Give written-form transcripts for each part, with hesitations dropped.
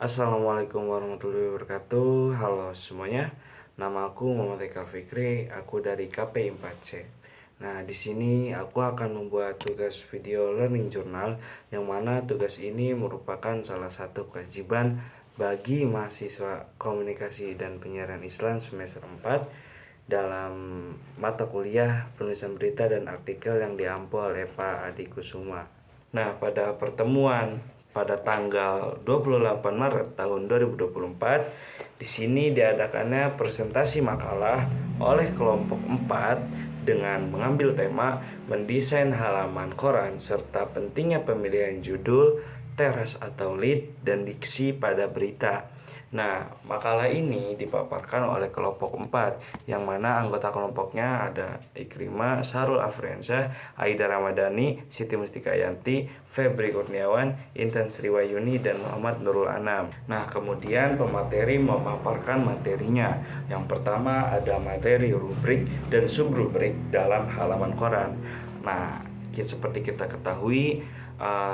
Assalamualaikum warahmatullahi wabarakatuh. Halo semuanya. Nama aku Muhammad Eka Fikri. Aku dari KP 4C. Nah, di sini aku akan membuat tugas video learning journal yang mana tugas ini merupakan salah satu kewajiban bagi mahasiswa Komunikasi dan Penyiaran Islam semester 4 dalam mata kuliah penulisan berita dan artikel yang diampu oleh Pak Adi Kusuma. Nah, pada pertemuan pada tanggal 28 Maret tahun 2024, di sini diadakannya presentasi makalah oleh kelompok 4 dengan mengambil tema mendesain halaman koran serta pentingnya pemilihan judul, teras atau lead, dan diksi pada berita. Nah, makalah ini dipaparkan oleh kelompok 4, yang mana anggota kelompoknya ada Ikrimah, Sarul Afriansyah, Aida Ramadhani, Siti Mustikayanti, Febri Kurniawan, Intan Sriwayuni, dan Muhammad Nurul Anam. Nah, kemudian pemateri memaparkan materinya. Yang pertama ada materi rubrik dan subrubrik dalam halaman koran. Nah, seperti kita ketahui,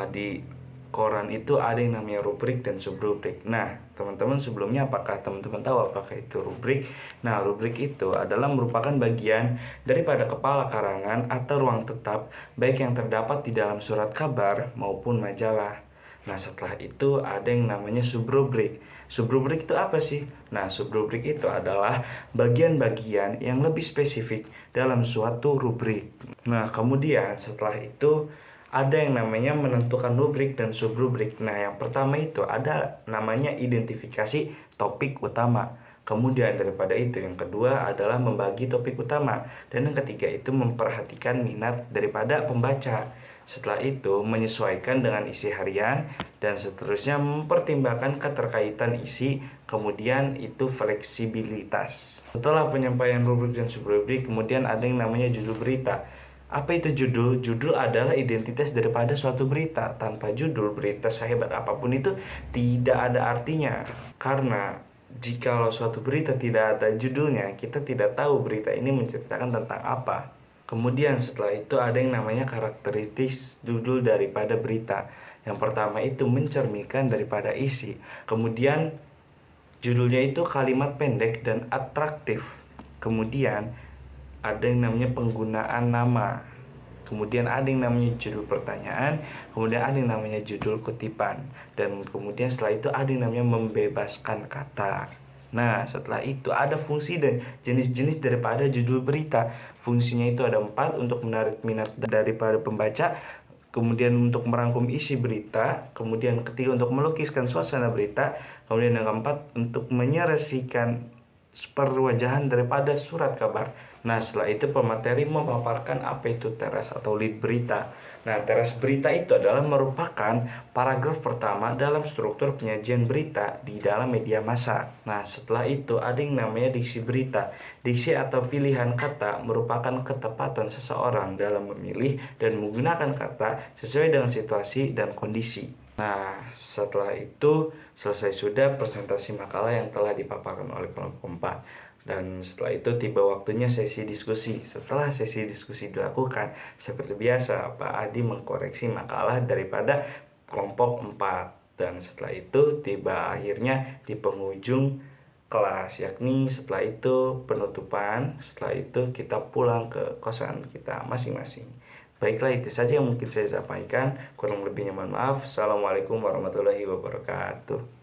di koran itu ada yang namanya rubrik dan subrubrik. Nah, teman-teman sebelumnya apakah teman-teman tahu apakah itu rubrik? Nah, rubrik itu adalah merupakan bagian daripada kepala karangan atau ruang tetap baik yang terdapat di dalam surat kabar maupun majalah. Nah, setelah itu ada yang namanya subrubrik. Subrubrik itu apa sih? Nah, subrubrik itu adalah bagian-bagian yang lebih spesifik dalam suatu rubrik. Nah, kemudian setelah itu ada yang namanya menentukan rubrik dan subrubrik. Nah, yang pertama itu ada namanya identifikasi topik utama. Kemudian daripada itu yang kedua adalah membagi topik utama. Dan yang ketiga itu memperhatikan minat daripada pembaca. Setelah itu menyesuaikan dengan isi harian dan seterusnya mempertimbangkan keterkaitan isi. Kemudian itu fleksibilitas. Setelah penyampaian rubrik dan subrubrik, kemudian ada yang namanya judul berita. Apa itu judul? Judul adalah identitas daripada suatu berita. Tanpa judul, berita sehebat apapun itu tidak ada artinya. Karena jikalau suatu berita tidak ada judulnya, kita tidak tahu berita ini menceritakan tentang apa. Kemudian setelah itu ada yang namanya karakteristik judul daripada berita. Yang pertama itu mencerminkan daripada isi. Kemudian judulnya itu kalimat pendek dan atraktif. Kemudian ada yang namanya penggunaan nama. Kemudian ada yang namanya judul pertanyaan. Kemudian ada yang namanya judul kutipan. Dan kemudian setelah itu ada yang namanya membebaskan kata. Nah, setelah itu ada fungsi dan jenis-jenis daripada judul berita. Fungsinya itu ada 4: untuk menarik minat daripada pembaca, kemudian untuk merangkum isi berita, kemudian ketiga untuk melukiskan suasana berita, kemudian yang keempat untuk menyerasikan perwajahan daripada surat kabar. Nah, setelah itu pemateri memaparkan apa itu teras atau lead berita. Nah, teras berita itu adalah merupakan paragraf pertama dalam struktur penyajian berita di dalam media massa. Nah, setelah itu ada yang namanya diksi berita. Diksi atau pilihan kata merupakan ketepatan seseorang dalam memilih dan menggunakan kata sesuai dengan situasi dan kondisi. Nah, setelah itu selesai sudah presentasi makalah yang telah dipaparkan oleh kelompok 4. Dan setelah itu tiba waktunya sesi diskusi. Setelah sesi diskusi dilakukan, seperti biasa Pak Adi mengkoreksi makalah daripada kelompok 4. Dan setelah itu tiba akhirnya di penghujung kelas, yakni setelah itu penutupan. Setelah itu kita pulang ke kosan kita masing-masing. Baiklah, itu saja yang mungkin saya sampaikan. Kurang lebihnya mohon maaf. Assalamualaikum warahmatullahi wabarakatuh.